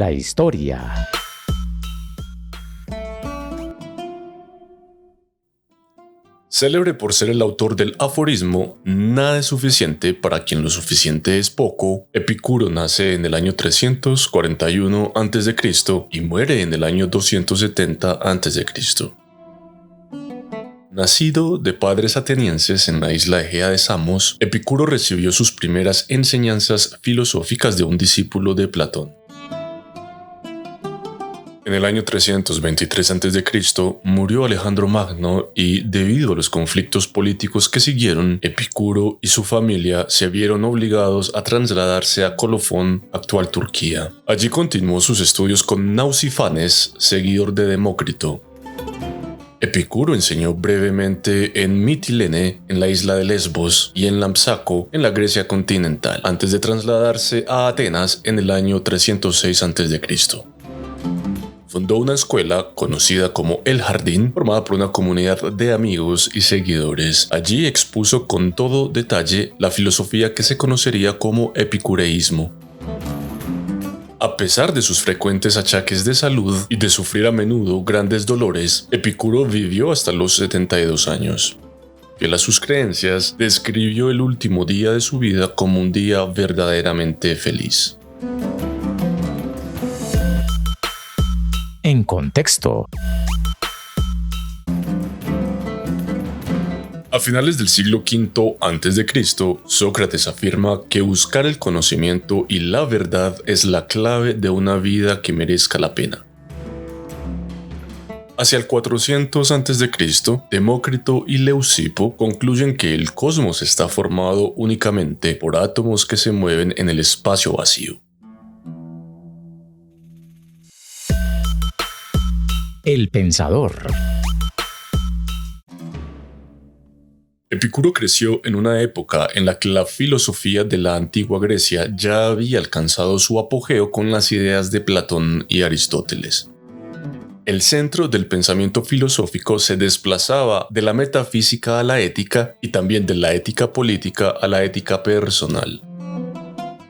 la historia. Célebre por ser el autor del aforismo "Nada es suficiente para quien lo suficiente es poco", Epicuro nace en el año 341 a.C. y muere en el año 270 a.C. Nacido de padres atenienses en la isla Egea de Samos, Epicuro recibió sus primeras enseñanzas filosóficas de un discípulo de Platón. En el año 323 a.C. murió Alejandro Magno y, debido a los conflictos políticos que siguieron, Epicuro y su familia se vieron obligados a trasladarse a Colofón, actual Turquía. Allí continuó sus estudios con Nausifanes, seguidor de Demócrito. Epicuro enseñó brevemente en Mitilene, en la isla de Lesbos, y en Lampsaco, en la Grecia continental, antes de trasladarse a Atenas en el año 306 a.C. Fundó una escuela conocida como El Jardín, formada por una comunidad de amigos y seguidores. Allí expuso con todo detalle la filosofía que se conocería como epicureísmo. A pesar de sus frecuentes achaques de salud y de sufrir a menudo grandes dolores, Epicuro vivió hasta los 72 años. Fiel a sus creencias, describió el último día de su vida como un día verdaderamente feliz. En contexto. A finales del siglo V a.C., Sócrates afirma que buscar el conocimiento y la verdad es la clave de una vida que merezca la pena. Hacia el 400 a.C., Demócrito y Leucipo concluyen que el cosmos está formado únicamente por átomos que se mueven en el espacio vacío. El pensador. Epicuro creció en una época en la que la filosofía de la antigua Grecia ya había alcanzado su apogeo con las ideas de Platón y Aristóteles. El centro del pensamiento filosófico se desplazaba de la metafísica a la ética y también de la ética política a la ética personal.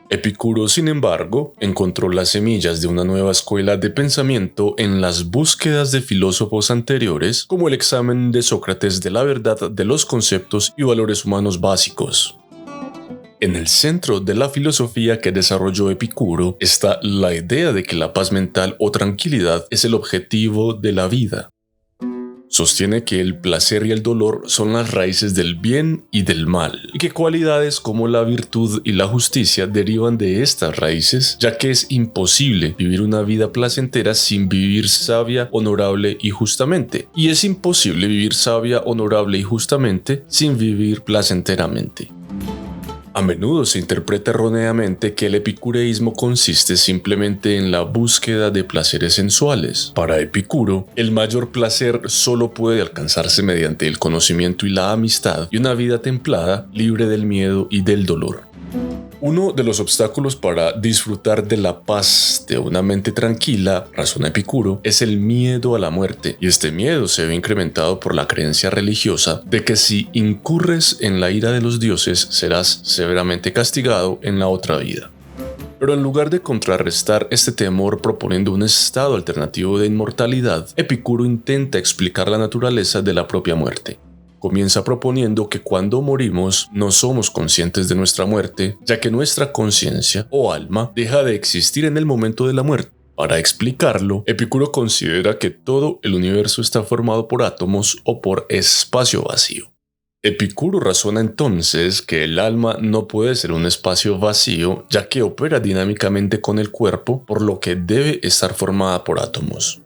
Epicuro, sin embargo, encontró las semillas de una nueva escuela de pensamiento en las búsquedas de filósofos anteriores, como el examen de Sócrates de la verdad de los conceptos y valores humanos básicos. En el centro de la filosofía que desarrolló Epicuro está la idea de que la paz mental o tranquilidad es el objetivo de la vida. Sostiene que el placer y el dolor son las raíces del bien y del mal, y que cualidades como la virtud y la justicia derivan de estas raíces, ya que es imposible vivir una vida placentera sin vivir sabia, honorable y justamente, y es imposible vivir sabia, honorable y justamente sin vivir placenteramente. A menudo se interpreta erróneamente que el epicureísmo consiste simplemente en la búsqueda de placeres sensuales. Para Epicuro, el mayor placer solo puede alcanzarse mediante el conocimiento y la amistad y una vida templada, libre del miedo y del dolor. Uno de los obstáculos para disfrutar de la paz de una mente tranquila, razona Epicuro, es el miedo a la muerte, y este miedo se ve incrementado por la creencia religiosa de que si incurres en la ira de los dioses serás severamente castigado en la otra vida. Pero en lugar de contrarrestar este temor proponiendo un estado alternativo de inmortalidad, Epicuro intenta explicar la naturaleza de la propia muerte. Comienza proponiendo que cuando morimos no somos conscientes de nuestra muerte, ya que nuestra conciencia o alma deja de existir en el momento de la muerte. Para explicarlo, Epicuro considera que todo el universo está formado por átomos o por espacio vacío. Epicuro razona entonces que el alma no puede ser un espacio vacío, ya que opera dinámicamente con el cuerpo, por lo que debe estar formada por átomos.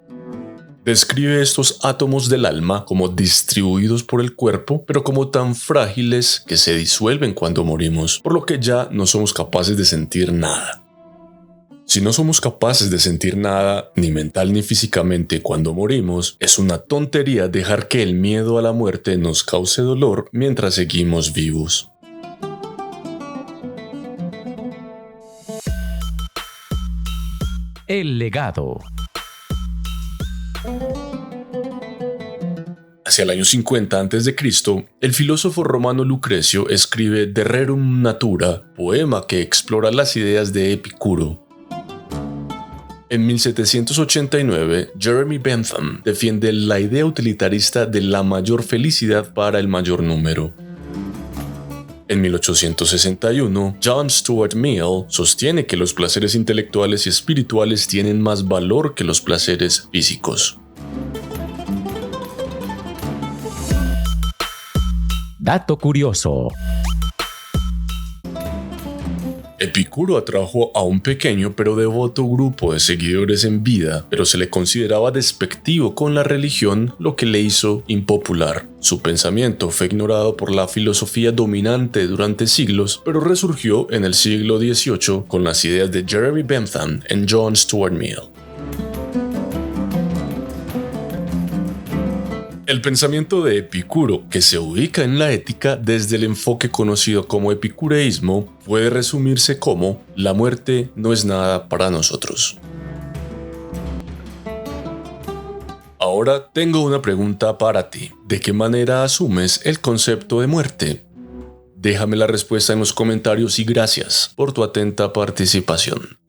Describe estos átomos del alma como distribuidos por el cuerpo, pero como tan frágiles que se disuelven cuando morimos, por lo que ya no somos capaces de sentir nada. Si no somos capaces de sentir nada, ni mental ni físicamente, cuando morimos, es una tontería dejar que el miedo a la muerte nos cause dolor mientras seguimos vivos. El legado. Hacia el año 50 a.C., el filósofo romano Lucrecio escribe De Rerum Natura, poema que explora las ideas de Epicuro. En 1789, Jeremy Bentham defiende la idea utilitarista de la mayor felicidad para el mayor número. En 1861, John Stuart Mill sostiene que los placeres intelectuales y espirituales tienen más valor que los placeres físicos. Dato curioso. Epicuro atrajo a un pequeño pero devoto grupo de seguidores en vida, pero se le consideraba despectivo con la religión, lo que le hizo impopular. Su pensamiento fue ignorado por la filosofía dominante durante siglos, pero resurgió en el siglo XVIII con las ideas de Jeremy Bentham y John Stuart Mill. El pensamiento de Epicuro, que se ubica en la ética desde el enfoque conocido como epicureísmo, puede resumirse como: la muerte no es nada para nosotros. Ahora tengo una pregunta para ti. ¿De qué manera asumes el concepto de muerte? Déjame la respuesta en los comentarios y gracias por tu atenta participación.